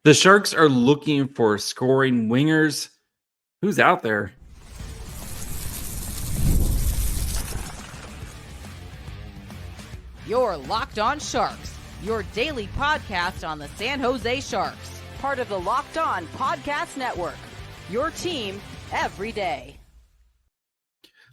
The Sharks are looking for scoring wingers. Who's out there? You're Locked On Sharks, your daily podcast on the San Jose Sharks, part of the Locked On Podcast Network, your team every day.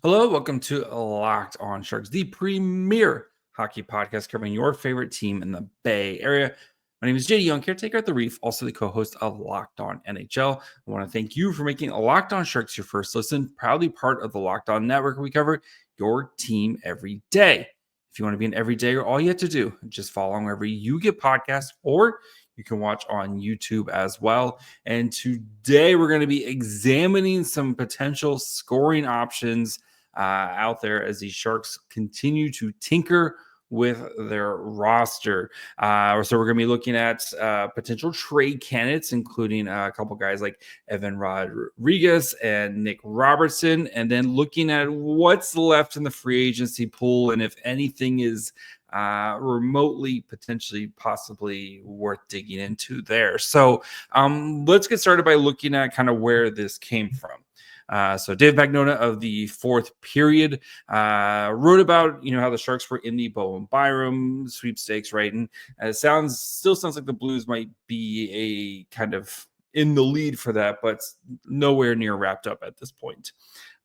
Hello, welcome to Locked On Sharks, the premier hockey podcast covering your favorite team in the Bay Area. My name is JD Young, caretaker at the Reef, also the co-host of Locked On NHL. I want to thank you for making Locked On Sharks your first listen, proudly part of the Locked On Network. We cover your team every day. If you want to be an everydayer, all you have to do is just follow wherever you get podcasts, or you can watch on YouTube as well. And today we're going to be examining some potential scoring options out there as the Sharks continue to tinker with their roster. So we're going to be looking at potential trade candidates, including a couple guys like Evan Rodrigues and Nick Robertson, and then looking at what's left in the free agency pool and if anything is remotely, potentially, possibly worth digging into there. So let's get started by looking at kind of where this came from. So Dave Magnona of the Fourth Period wrote about, how the Sharks were in the Bowen Byram sweepstakes, right? And it still sounds like the Blues might be a kind of in the lead for that, but nowhere near wrapped up at this point.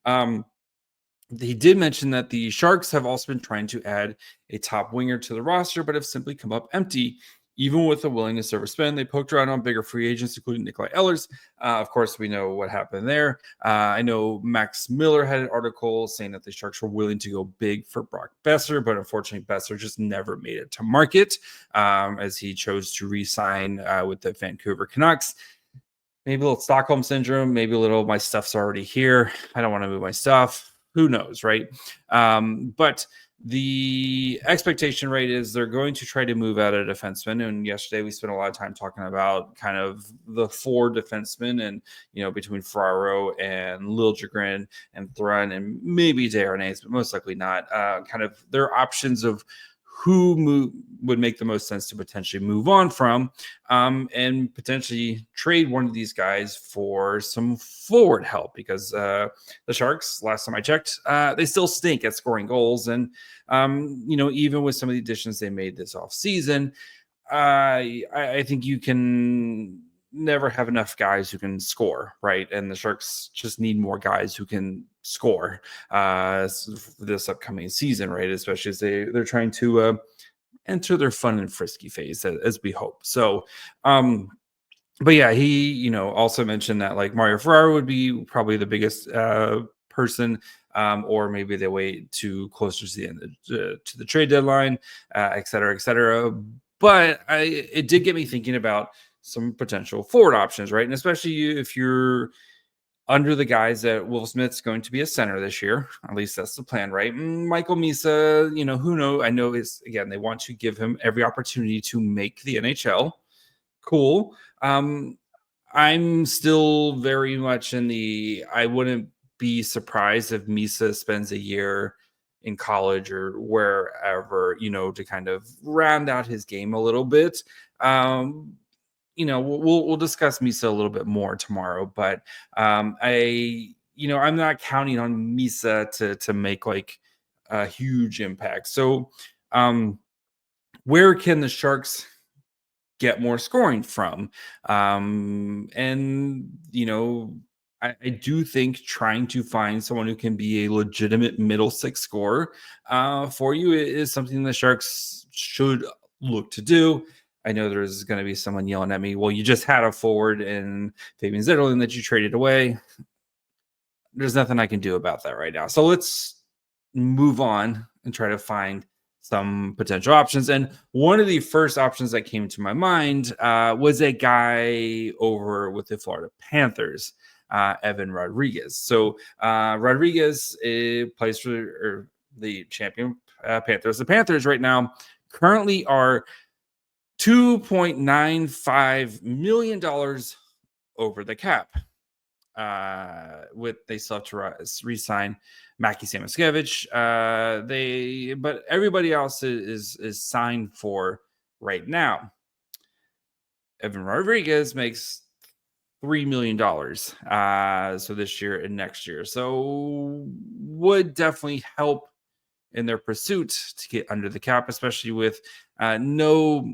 He did mention that the Sharks have also been trying to add a top winger to the roster, but have simply come up empty. Even with the willingness to overspend, they poked around on bigger free agents, including Nikolai Ehlers. Of course, we know what happened there. I know Max Miller had an article saying that the Sharks were willing to go big for Brock Besser, but unfortunately, Besser just never made it to market as he chose to re-sign with the Vancouver Canucks. Maybe a little Stockholm syndrome, maybe a little my stuff's already here. I don't want to move my stuff. Who knows, right? But the expectation rate is they're going to try to move out a defenseman. And yesterday we spent a lot of time talking about kind of the four defensemen and, between Ferraro and Liljegren and Thrun and maybe Darnay's, but most likely not, kind of their options of who would make the most sense to potentially move on from and potentially trade one of these guys for some forward help, because the Sharks, last time I checked, they still stink at scoring goals. And, even with some of the additions they made this offseason, I think you can never have enough guys who can score, right? And the Sharks just need more guys who can score this upcoming season, right? Especially as they're trying to enter their fun and frisky phase, as we hope. So, but yeah, he, also mentioned that like Mario Ferraro would be probably the biggest person, or maybe they wait to closer to the end to the trade deadline, et cetera, et cetera. But it did get me thinking about some potential forward options, right? And especially if you're under the guys that Will Smith's going to be a center this year, at least that's the plan, right? Michael Misa, who knows? I know they want to give him every opportunity to make the NHL. Cool. I'm still very much I wouldn't be surprised if Misa spends a year in college or wherever, to kind of round out his game a little bit. We'll discuss Misa a little bit more tomorrow, but I'm not counting on Misa to make like a huge impact. So where can the Sharks get more scoring from? I do think trying to find someone who can be a legitimate middle six scorer for you is something the Sharks should look to do. I know there's going to be someone yelling at me, well, you just had a forward in Fabian Zetterlund that you traded away. There's nothing I can do about that right now. So let's move on and try to find some potential options. And one of the first options that came to my mind was a guy over with the Florida Panthers, Evan Rodrigues. So Rodrigues plays for the champion Panthers. The Panthers right now currently are $2.95 million over the cap. They still have to re-sign Mackie Samoskevich. But everybody else is signed for right now. Evan Rodrigues makes $3 million so this year and next year. So would definitely help in their pursuit to get under the cap, especially with no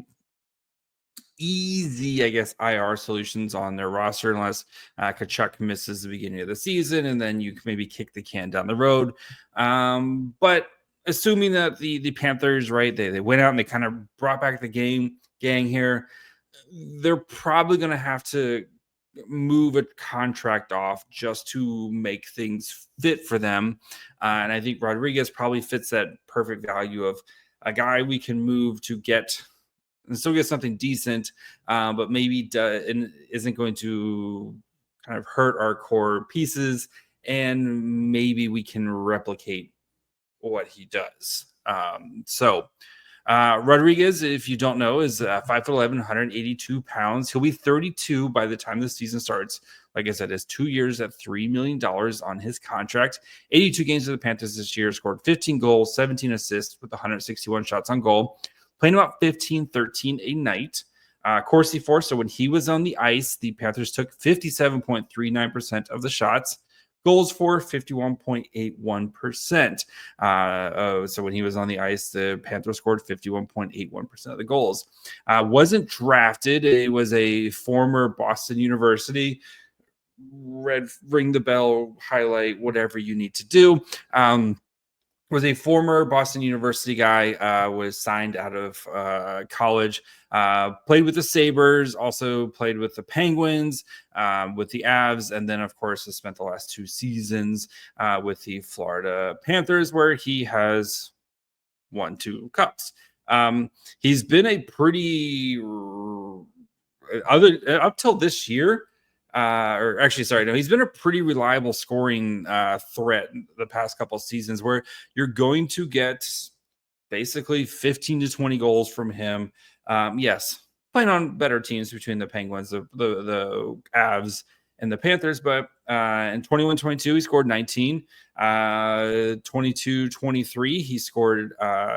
easy, I guess, IR solutions on their roster unless Kachuk misses the beginning of the season, and then you can maybe kick the can down the road. But assuming that the Panthers, right, they went out and they kind of brought back the gang here, they're probably going to have to move a contract off just to make things fit for them. And I think Rodrigues probably fits that perfect value of a guy we can move to get and still get something decent, but maybe isn't going to kind of hurt our core pieces, and maybe we can replicate what he does. Rodrigues, if you don't know, is 5'11", 182 pounds. He'll be 32 by the time the season starts. Like I said, it's 2 years at $3 million on his contract. 82 games for the Panthers this year, scored 15 goals, 17 assists with 161 shots on goal. Playing about 15-13 a night. Corsi for, so when he was on the ice, the Panthers took 57.39% of the shots. Goals for 51.81%. So when he was on the ice, the Panthers scored 51.81% of the goals. Wasn't drafted. It was a former Boston University. Ring the bell, highlight, whatever you need to do. Was a former Boston University guy, was signed out of college, played with the Sabres, also played with the Penguins, with the Avs, and then, of course, has spent the last 2 seasons with the Florida Panthers, where he has won 2 cups. He's been a pretty up till this year. He's been a pretty reliable scoring threat the past couple of seasons, where you're going to get basically 15 to 20 goals from him. Yes, playing on better teams between the Penguins, the Avs, and the Panthers, but in 21-22 he scored 19. 22-23 he scored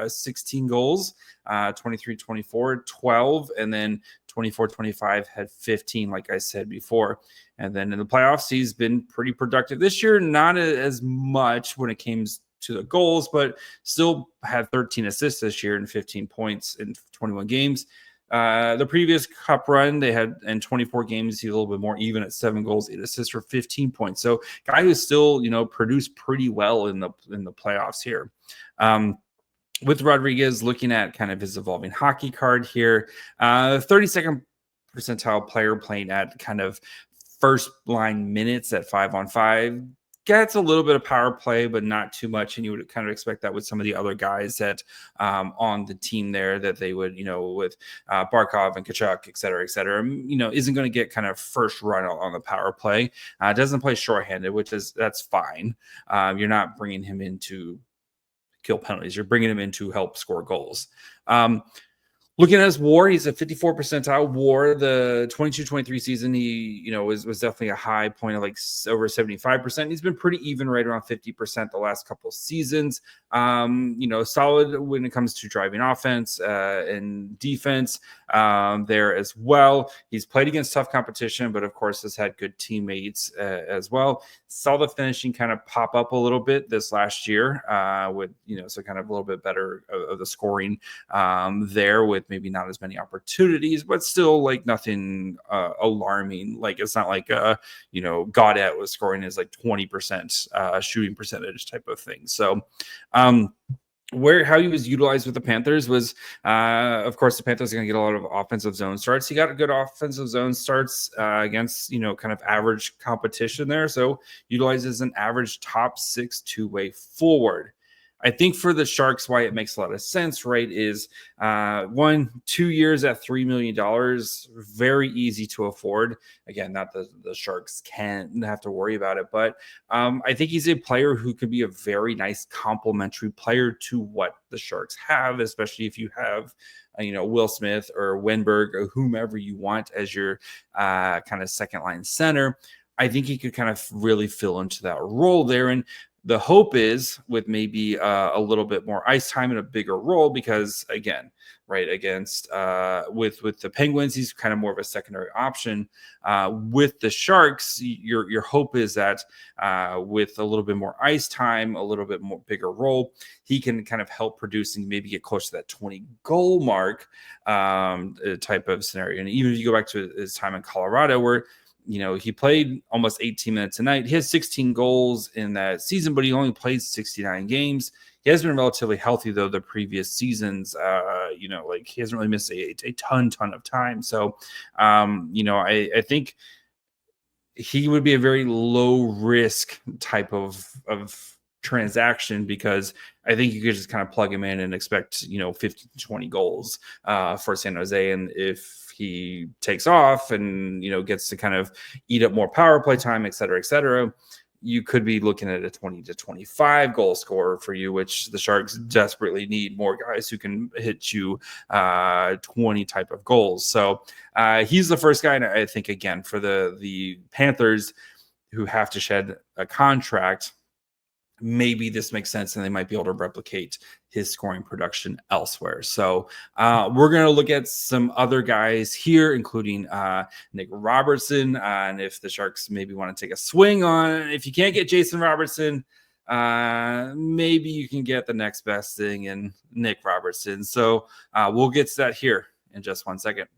16 goals. 23-24 12, and then 24-25 had 15, like I said before. And then in the playoffs, he's been pretty productive this year. Not as much when it came to the goals, but still had 13 assists this year and 15 points in 21 games. The previous cup run, they had in 24 games, he's a little bit more even at 7 goals, 8 assists for 15 points. So guy who's still, produced pretty well in the playoffs here. With Rodrigues, looking at kind of his evolving hockey card here, 32nd percentile player playing at kind of first line minutes at 5-on-5. Gets a little bit of power play, but not too much. And you would kind of expect that with some of the other guys that on the team there, that they would, with Barkov and Kachuk, et cetera, isn't going to get kind of first run on the power play. Doesn't play shorthanded, that's fine. You're not bringing him in to kill penalties. You're bringing him in to help score goals. Looking at his WAR, he's a 54 percentile WAR. The 22-23 season, he was definitely a high point of like over 75%. He's been pretty even, right around 50% the last couple of seasons. Solid when it comes to driving offense and defense there as well. He's played against tough competition, but of course has had good teammates as well. Saw the finishing kind of pop up a little bit this last year with so kind of a little bit better of the scoring there, with maybe not as many opportunities, but still like nothing alarming. Like it's not like Gaudette was scoring as like 20% shooting percentage type of thing. So how he was utilized with the Panthers was, of course, the Panthers are going to get a lot of offensive zone starts. He got a good offensive zone starts against, kind of average competition there. So utilizes an average top 6 two-way forward. I think for the Sharks, why it makes a lot of sense, right, is 2 years at $3 million, very easy to afford. Again, not the Sharks can't have to worry about it, but I think he's a player who could be a very nice complementary player to what the Sharks have, especially if you have Will Smith or Wenberg or whomever you want as your kind of second line center. I think he could kind of really fill into that role there. And the hope is with maybe a little bit more ice time and a bigger role, because again, right, against with the Penguins. He's kind of more of a secondary option. With the Sharks, your hope is that with a little bit more ice time, a little bit more bigger role, he can kind of help produce and maybe get close to that 20 goal mark type of scenario. And even if you go back to his time in Colorado, where he played almost 18 minutes a night. He has 16 goals in that season, but he only played 69 games. He has been relatively healthy, though, the previous seasons. He hasn't really missed a ton of time. So, I think he would be a very low risk type of transaction, because I think you could just kind of plug him in and expect 15 to 20 goals for San Jose. And if he takes off and gets to kind of eat up more power play time, et cetera, you could be looking at a 20 to 25 goal scorer for you, which the Sharks desperately need more guys who can hit you 20 type of goals. So he's the first guy, and I think, again, for the Panthers, who have to shed a contract, maybe this makes sense and they might be able to replicate his scoring production elsewhere. So we're going to look at some other guys here, including Nick Robertson. And if the Sharks maybe want to take a swing on, if you can't get Jason Robertson, maybe you can get the next best thing in Nick Robertson. So we'll get to that here in just 1 second.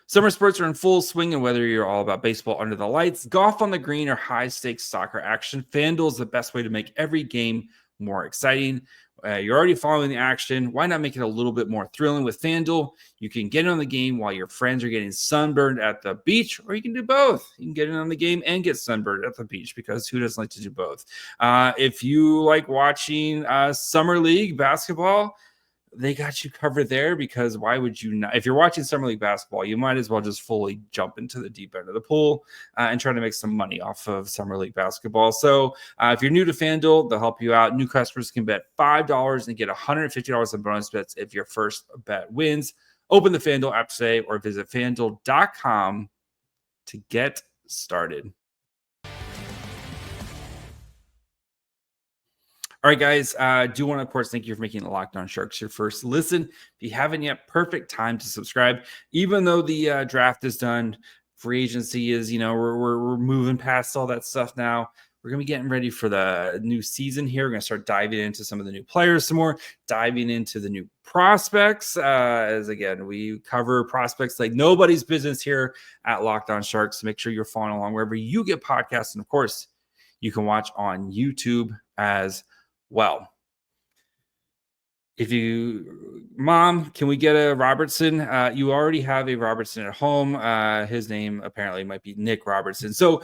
Summer sports are in full swing, and whether you're all about baseball under the lights, golf on the green, or high-stakes soccer action, FanDuel is the best way to make every game more exciting. You're already following the action. Why not make it a little bit more thrilling with FanDuel? You can get in on the game while your friends are getting sunburned at the beach, or you can do both. You can get in on the game and get sunburned at the beach, because who doesn't like to do both? If you like watching Summer League basketball, they got you covered there, because why would you not? If you're watching Summer League basketball, you might as well just fully jump into the deep end of the pool and try to make some money off of Summer League basketball. So if you're new to FanDuel, they'll help you out. New customers can bet $5 and get $150 in bonus bets if your first bet wins. Open the FanDuel app today or visit FanDuel.com to get started. All right, guys, I do want to, of course, thank you for making the Locked On Sharks your first listen. If you haven't yet, perfect time to subscribe. Even though the draft is done, free agency is, we're moving past all that stuff now. We're going to be getting ready for the new season here. We're going to start diving into some of the new players some more, diving into the new prospects. As again, we cover prospects like nobody's business here at Locked On Sharks. So make sure you're following along wherever you get podcasts. And of course, you can watch on YouTube as well. If Mom, can we get a Robertson? You already have a Robertson at home. His name apparently might be Nick Robertson. So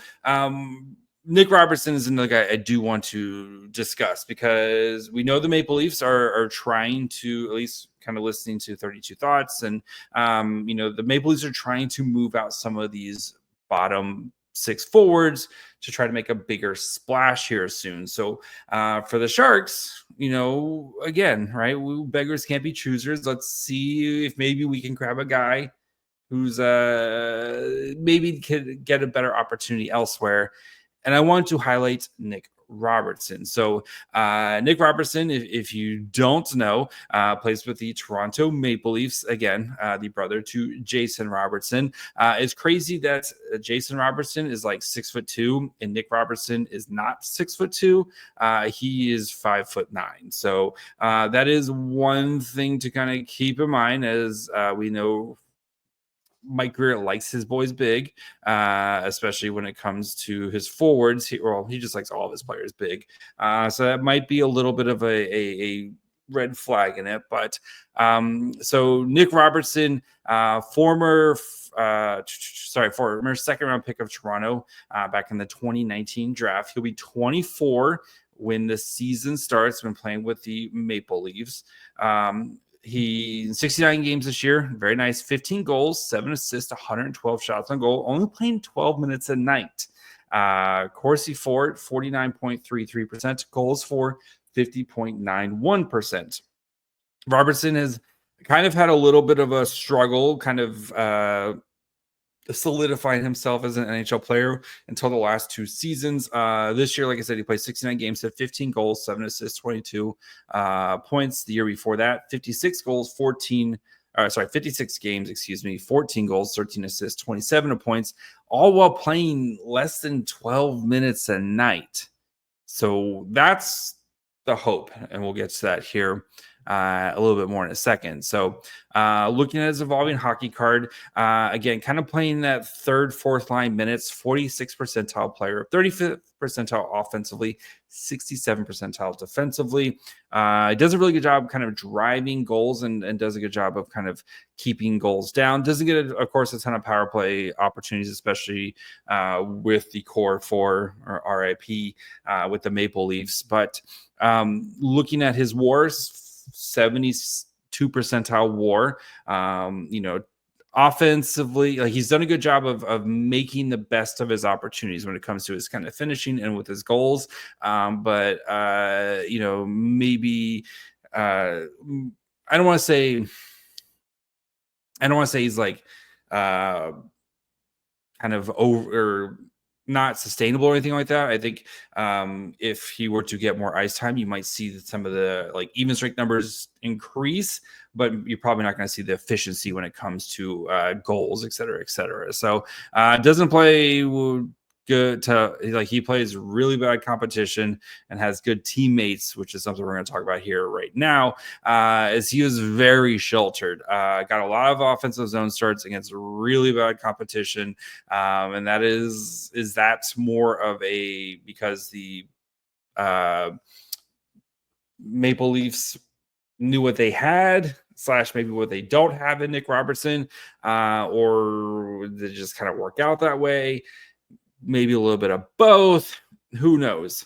Nick Robertson is another guy I do want to discuss, because we know the Maple Leafs are trying to, at least kind of listening to 32 Thoughts, and the Maple Leafs are trying to move out some of these bottom six forwards to try to make a bigger splash here soon. So for the Sharks, again, right, beggars can't be choosers. Let's see if maybe we can grab a guy who's maybe could get a better opportunity elsewhere. And I want to highlight Nick Robertson. So Nick Robertson, if you don't know, plays with the Toronto Maple Leafs. Again, the brother to Jason Robertson. It's crazy that Jason Robertson is like 6'2" and Nick Robertson is not 6'2". He is 5'9". So that is one thing to kind of keep in mind, as we know Mike Greer likes his boys big, especially when it comes to his forwards. He just likes all of his players big. So that might be a little bit of a red flag in it. But so Nick Robertson, former second round pick of Toronto back in the 2019 draft. He'll be 24 when the season starts, when playing with the Maple Leafs. He in 69 games this year, very nice, 15 goals, 7 assists, 112 shots on goal, only playing 12 minutes a night. Corsi for 49.33%, goals for 50.91%. Robertson has kind of had a little bit of a struggle, kind of solidifying himself as an NHL player until the last 2 seasons. This year, like I said, he played 69 games, had 15 goals, 7 assists, 22 points. The year before that, 56 goals, 56 games, 14 goals, 13 assists, 27 points, all while playing less than 12 minutes a night. So that's the hope, and we'll get to that here a little bit more in a second. So looking at his evolving hockey card, again, kind of playing that third, fourth line minutes, 46th percentile player, 35th percentile offensively, 67th percentile defensively. He does a really good job kind of driving goals and does a good job of kind of keeping goals down. Doesn't get, of course, a ton of power play opportunities, especially with the core four, or RIP, with the Maple Leafs. But looking at his wars, 72 percentile WAR. Offensively, like, he's done a good job of making the best of his opportunities when it comes to his kind of finishing and with his goals. But maybe I don't want to say he's like kind of over or not sustainable or anything like that. I think if he were to get more ice time, you might see some of the like even strength numbers increase, but you're probably not going to see the efficiency when it comes to goals, et cetera, et cetera. So doesn't play good to, like, he plays really bad competition and has good teammates, which is something we're going to talk about here right now, as he was very sheltered. Got a lot of offensive zone starts against really bad competition, and that is that more of a because the Maple Leafs knew what they had / maybe what they don't have in Nick Robertson, or they just kind of work out that way. Maybe a little bit of both. Who knows?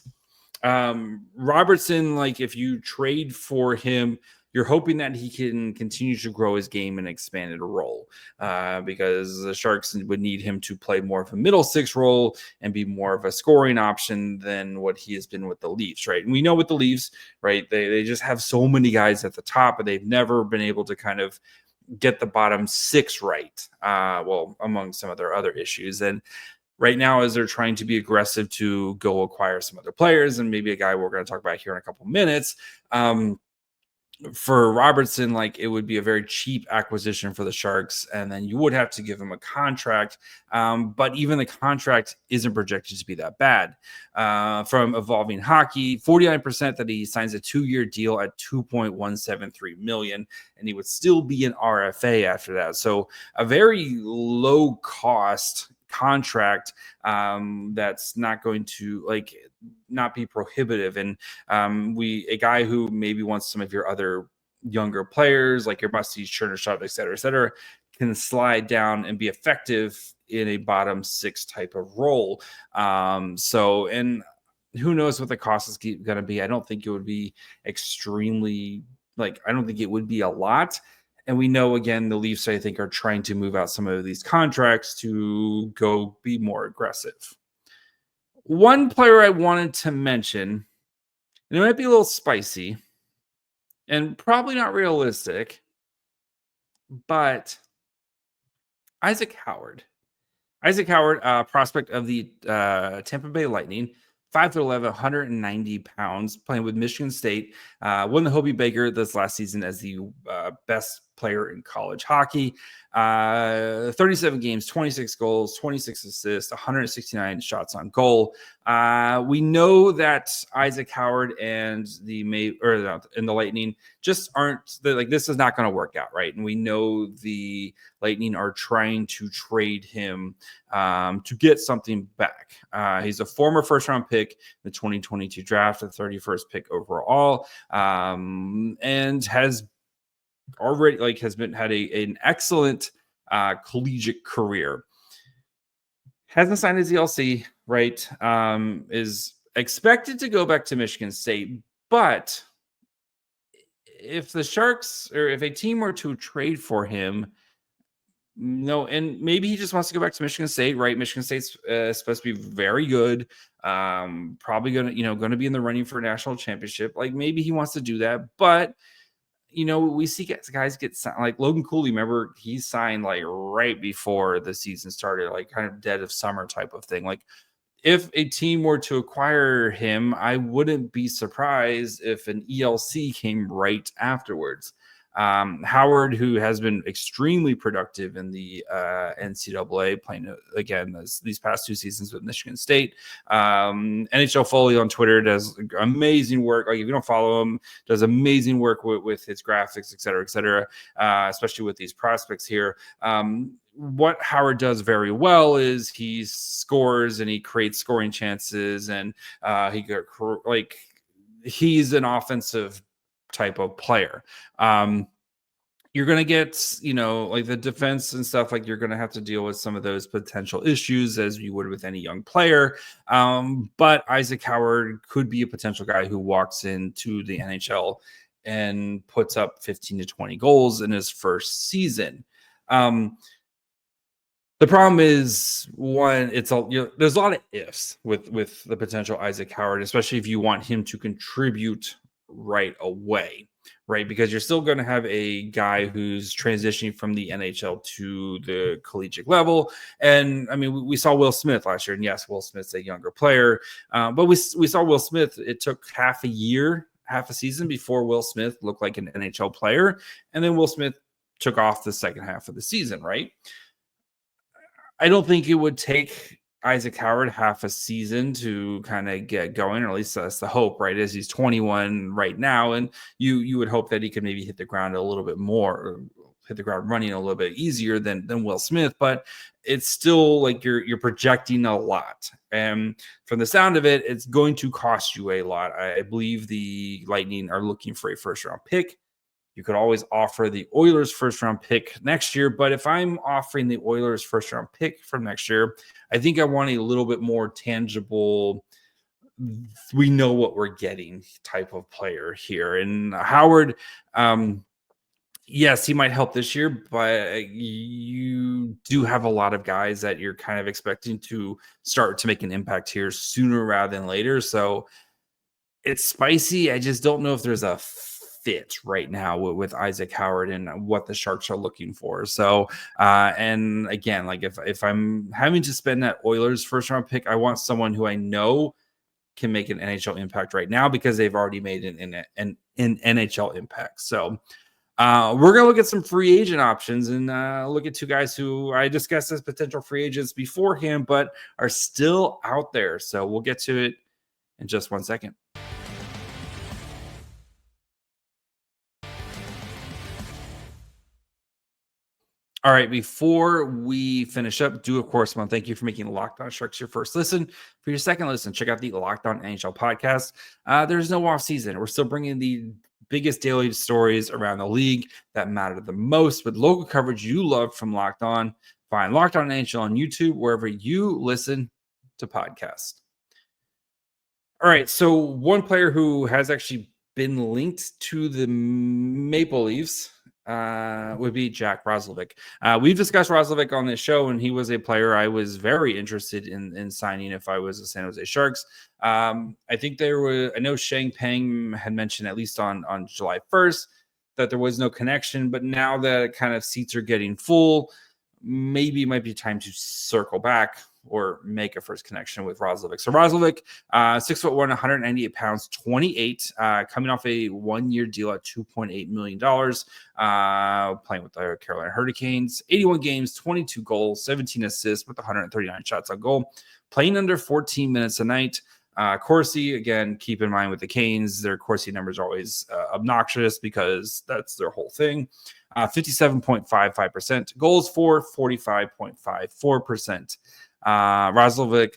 Robertson, like, if you trade for him, you're hoping that he can continue to grow his game and expanded role, because the Sharks would need him to play more of a middle six role and be more of a scoring option than what he has been with the Leafs, right? And we know with the Leafs, right, they just have so many guys at the top, but they've never been able to kind of get the bottom six right, among some of their other issues. And right now, as they're trying to be aggressive to go acquire some other players, and maybe a guy we're going to talk about here in a couple minutes, for Robertson, like, it would be a very cheap acquisition for the Sharks, and then you would have to give him a contract. But even the contract isn't projected to be that bad. From Evolving Hockey, 49% that he signs a 2-year deal at $2.173 million, and he would still be an RFA after that. So a very low cost contract that's not going to, like, not be prohibitive. And a guy who maybe wants some of your other younger players, like your Musty's, Chernisov, et cetera, can slide down and be effective in a bottom six type of role. And who knows what the cost is going to be. I don't think it would be extremely, like, I don't think it would be a lot. And we know, again, the Leafs, I think, are trying to move out some of these contracts to go be more aggressive. One player I wanted to mention, and it might be a little spicy and probably not realistic, but Isaac Howard. Prospect of the Tampa Bay Lightning, 5'11", 190 pounds, playing with Michigan State. Won the Hobie Baker this last season as the best player in college hockey. 37 games, 26 goals, 26 assists, 169 shots on goal. We know that Isaac Howard and the Lightning just aren't, like, this is not going to work out, right? And we know the Lightning are trying to trade him to get something back. He's a former first-round pick in the 2022 draft, the 31st pick overall, and has already, like, had an excellent collegiate career. Hasn't signed his ELC, right? Is expected to go back to Michigan State, but if the Sharks, or if a team were to trade for him, no, and maybe he just wants to go back to Michigan State, right? Michigan State's supposed to be very good. Probably going to be in the running for a national championship. Like, maybe he wants to do that, but we see guys get signed, like Logan Cooley. Remember, he signed like right before the season started, like kind of dead of summer type of thing. Like, if a team were to acquire him, I wouldn't be surprised if an ELC came right afterwards. Howard, who has been extremely productive in the NCAA, playing again these past 2 seasons with Michigan State. NHL Foley on Twitter does amazing work. Like, if you don't follow him, does amazing work with his graphics, et cetera, especially with these prospects here. What Howard does very well is he scores and he creates scoring chances, and he's an offensive type of player. You're going to get, like the defense and stuff, like you're going to have to deal with some of those potential issues as you would with any young player. But Isaac Howard could be a potential guy who walks into the NHL and puts up 15 to 20 goals in his first season. The problem is, one, there's a lot of ifs with the potential Isaac Howard, especially if you want him to contribute right away, right? Because you're still going to have a guy who's transitioning from the NHL to the collegiate level. And I mean, we saw Will Smith last year, and yes, Will Smith's a younger player, but we saw Will Smith. It took half a season before Will Smith looked like an NHL player, and then Will Smith took off the second half of the season, right? I don't think it would take Isaac Howard half a season to kind of get going, or at least that's the hope, right? As he's 21 right now, and you would hope that he could maybe hit the ground a little bit more, or hit the ground running a little bit easier than Will Smith, but it's still like you're projecting a lot. And from the sound of it, it's going to cost you a lot. I believe the Lightning are looking for a first-round pick. You could always offer the Oilers first-round pick next year, but if I'm offering the Oilers first-round pick from next year, I think I want a little bit more tangible, we know what we're getting type of player here. And Howard, yes, he might help this year, but you do have a lot of guys that you're kind of expecting to start to make an impact here sooner rather than later. So it's spicy. I just don't know if there's a fit right now with Isaac Howard and what the Sharks are looking for. So, and again, like if I'm having to spend that Oilers first round pick, I want someone who I know can make an NHL impact right now, because they've already made an NHL impact. So we're going to look at some free agent options and look at 2 guys who I discussed as potential free agents beforehand, but are still out there. So we'll get to it in just 1 second. All right, before we finish up, do of course want to thank you for making Locked On Sharks your first listen. For your second listen, check out the Locked On NHL podcast. There's no off season. We're still bringing the biggest daily stories around the league that matter the most with local coverage you love from Locked On. Find Locked On NHL on YouTube, wherever you listen to podcasts. All right, so one player who has actually been linked to the Maple Leafs would be Jack Roslovic. We've discussed Roslovic on this show, and he was a player I was very interested in signing if I was the San Jose Sharks. I think I know Shang Peng had mentioned, at least on July 1st, that there was no connection, but now that kind of seats are getting full, maybe it might be time to circle back or make a first connection with Roslovic. So Roslovic, 6'1", 198 pounds, 28, coming off a 1-year deal at $2.8 million, playing with the Carolina Hurricanes, 81 games, 22 goals, 17 assists with 139 shots on goal, playing under 14 minutes a night. Corsi, again, keep in mind with the Canes, their Corsi numbers are always obnoxious because that's their whole thing. 57.55%, goals for 45.54%. Roslovic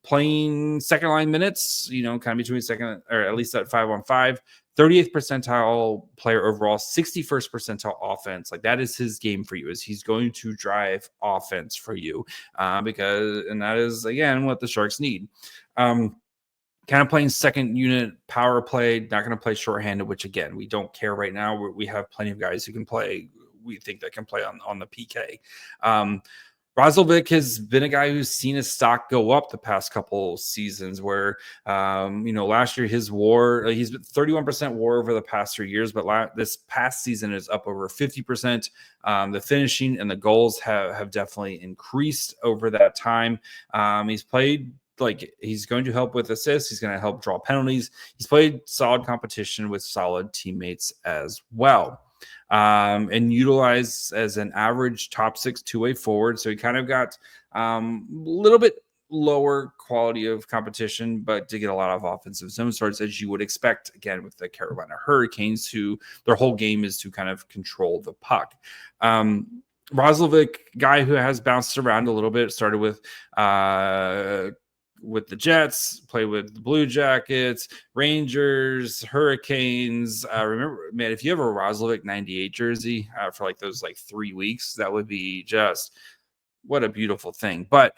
playing second line minutes, kind of between second, or at least at 5-on-5, 38th percentile player overall, 61st percentile offense. Like, that is his game for you, is he's going to drive offense for you, and that is, again, what the Sharks need. Kind of playing second unit power play, not going to play shorthanded, which, again, we don't care right now. We have plenty of guys who can play. We think that can play on the PK. Roslovic has been a guy who's seen his stock go up the past couple seasons where, last year his WAR, he's been 31% WAR over the past 3 years, but this past season is up over 50%. The finishing and the goals have definitely increased over that time. He's played he's going to help with assists. He's going to help draw penalties. He's played solid competition with solid teammates as well. And utilized as an average top 6 two-way forward. So he kind of got a little bit lower quality of competition, but to get a lot of offensive zone starts, as you would expect, again, with the Carolina Hurricanes, who their whole game is to kind of control the puck. Roslovic, guy who has bounced around a little bit, started with the Jets, played with the Blue Jackets, Rangers, Hurricanes. Remember, man, if you have a Roslovic 98 jersey for those 3 weeks, that would be just what a beautiful thing. But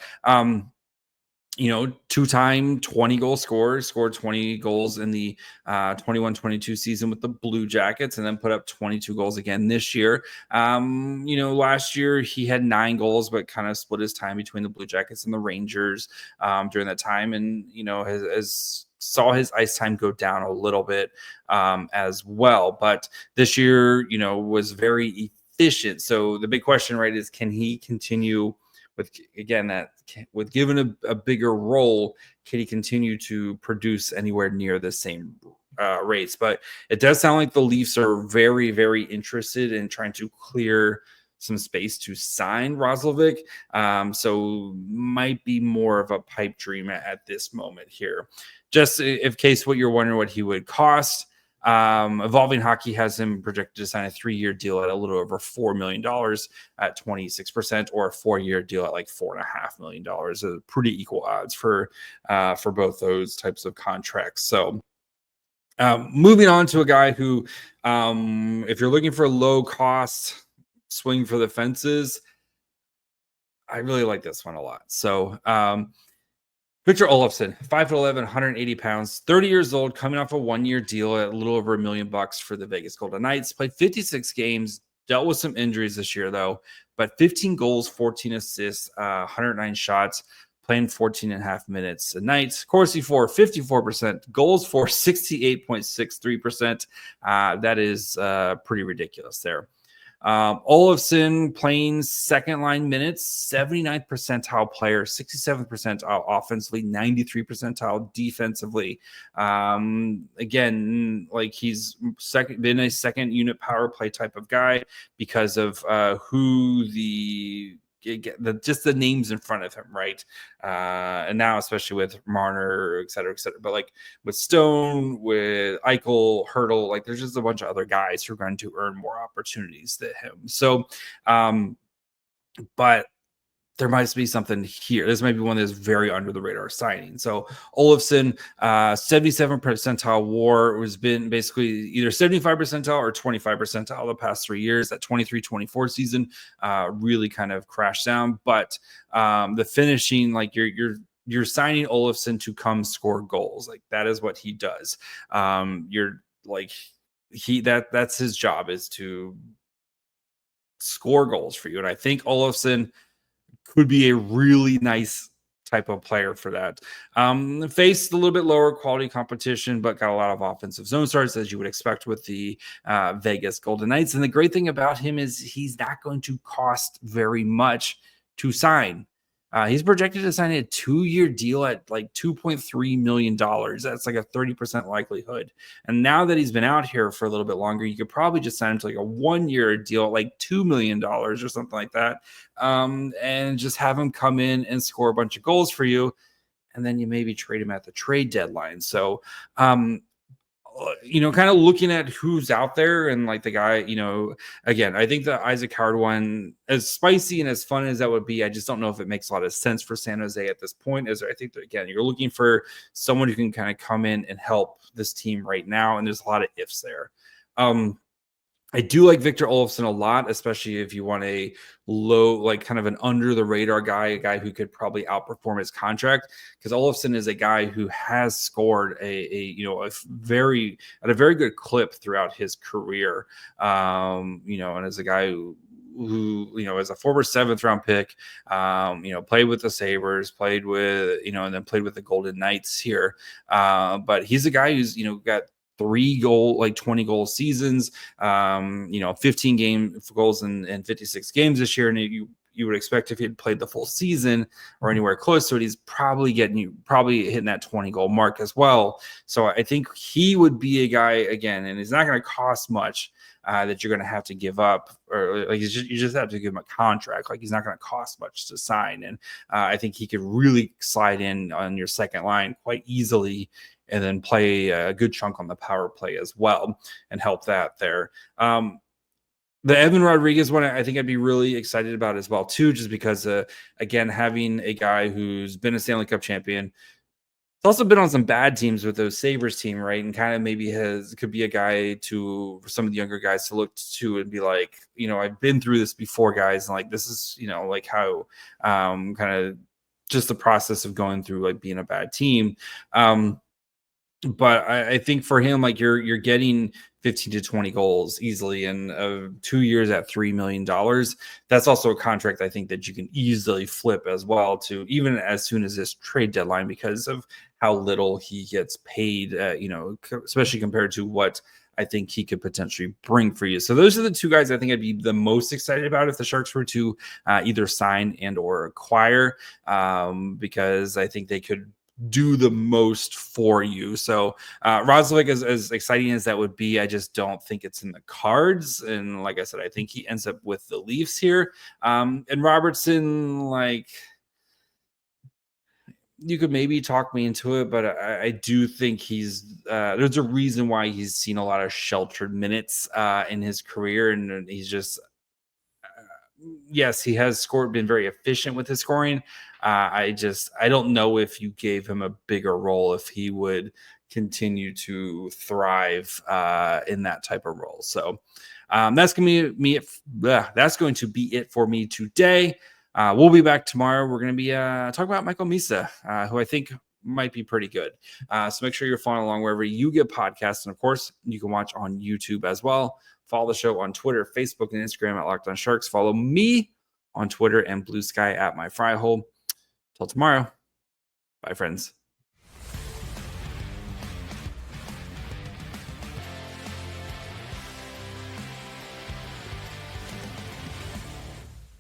two-time 20-goal scorer, scored 20 goals in the 21-22 season with the Blue Jackets, and then put up 22 goals again this year. Last year he had 9 goals, but kind of split his time between the Blue Jackets and the Rangers during that time, and has saw his ice time go down a little bit as well. But this year, was very efficient. So the big question, right, is can he continue with given a bigger role, can he continue to produce anywhere near the same rates? But it does sound like the Leafs are very, very interested in trying to clear some space to sign Roslovic. So might be more of a pipe dream at this moment here. Just in case what you're wondering what he would cost, Evolving Hockey has him projected to sign a 3-year deal at a little over $4 million at 26%, or a 4-year deal at $4.5 million. Pretty equal odds for both those types of contracts. So moving on to a guy who, if you're looking for low cost swing for the fences, I really like this one a lot. So Victor Olofsson, 5'11", 180 pounds, 30 years old, coming off a 1-year deal at a little over $1 million for the Vegas Golden Knights. Played 56 games, dealt with some injuries this year, though, but 15 goals, 14 assists, 109 shots, playing 14 and a half minutes a night. Corsi for 54%, goals for 68.63%. That is pretty ridiculous there. Olofsson playing second line minutes, 79th percentile player, 67th percentile offensively, 93th percentile defensively. Again, he's been a second unit power play type of guy because of who just the names in front of him, right? And now, especially with Marner, et cetera, but with Stone, with Eichel, Hurdle, there's just a bunch of other guys who are going to earn more opportunities than him. So, but there might be something here. This might be one that's very under the radar signing. So Olofsson, 77 percentile WAR, has been basically either 75 percentile or 25 percentile the past 3 years. That 23-24 season really kind of crashed down. But the finishing, you're signing Olofsson to come score goals. That is what he does. That's his job, is to score goals for you. And I think Olofsson could be a really nice type of player for that. Faced a little bit lower quality competition, but got a lot of offensive zone starts, as you would expect with the Vegas Golden Knights. And the great thing about him is he's not going to cost very much to sign. He's projected to sign a 2-year deal at $2.3 million. That's a 30% likelihood. And now that he's been out here for a little bit longer, you could probably just sign him to a 1-year deal at $2 million or something like that. And just have him come in and score a bunch of goals for you. And then you maybe trade him at the trade deadline. So, kind of looking at who's out there and the guy, again, I think the Isaac Howard one, as spicy and as fun as that would be, I just don't know if it makes a lot of sense for San Jose at this point. As I think that, again, you're looking for someone who can kind of come in and help this team right now. And there's a lot of ifs there. I do like Victor Olofsson a lot, especially if you want a low, kind of an under the radar guy, a guy who could probably outperform his contract, because Olofsson is a guy who has scored a very good clip throughout his career. And as a guy who who is a former 7th-round pick, played with the Sabres, played with, and then played with the Golden Knights here. But he's a guy who's, got 20 goal seasons, 15 goals in 56 games this year. And you would expect if he had played the full season or anywhere close to it, he's probably hitting that 20 goal mark as well. So I think he would be a guy again, and he's not going to cost much that you're going to have to give up, or like you just have to give him a contract. Like he's not going to cost much to sign. And I think he could really slide in on your second line quite easily, and then play a good chunk on the power play as well and help that there. The Evan Rodrigues one, I think I'd be really excited about as well, too, just because, again, having a guy who's been a Stanley Cup champion, he's also been on some bad teams with those Sabres team, right? And kind of maybe could be a guy for some of the younger guys to look to and be like, I've been through this before, guys. And like, this is, like how kind of just the process of going through like being a bad team. But I think for him, like you're getting 15 to 20 goals easily in 2 years at $3 million. That's also a contract I think that you can easily flip as well to even as soon as this trade deadline because of how little he gets paid, especially compared to what I think he could potentially bring for you. So those are the two guys I think I'd be the most excited about if the Sharks were to either sign and or acquire, because I think they could do the most for you. So Roslovic, as exciting as that would be, I just don't think it's in the cards. And like I said, I think he ends up with the Leafs here. And Robertson, like, you could maybe talk me into it, but I do think there's a reason why he's seen a lot of sheltered minutes in his career. And he's just, yes, he has been very efficient with his scoring. I don't know if you gave him a bigger role, if he would continue to thrive in that type of role. So that's going to be it for me today. We'll be back tomorrow. We're going to be talking about Michael Misa, who I think might be pretty good. So make sure you're following along wherever you get podcasts. And of course, you can watch on YouTube as well. Follow the show on Twitter, Facebook, and Instagram at Locked On Sharks. Follow me on Twitter and Blue Sky at My Fry Hole. Till tomorrow. Bye, friends.